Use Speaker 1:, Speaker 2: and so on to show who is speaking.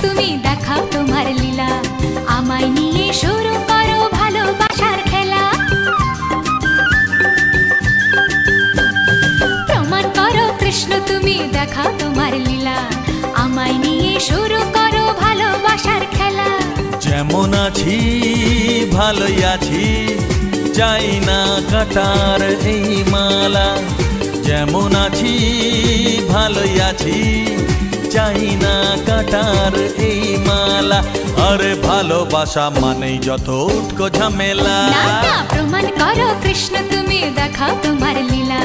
Speaker 1: তুমি দেখাও তোমার লীলা, আমায় নিয়ে শুরু করো ভালোবাসার খেলা। প্রমাণ করো কৃষ্ণ তুমি দেখাও তোমার লীলা, আমায় নিয়ে শুরু করো ভালোবাসার খেলা।
Speaker 2: যেমন আছি ভালোই আছি, চাই না কাটার এই মালা। যেমন আছি ভালোই আছি, চাই না কাটার এই মালা। আরে ভালোবাসা মানেই যত উটকো ঝামেলা।
Speaker 1: না না, প্রমাণ করো কৃষ্ণ তুমি দেখাও তোমার লীলা,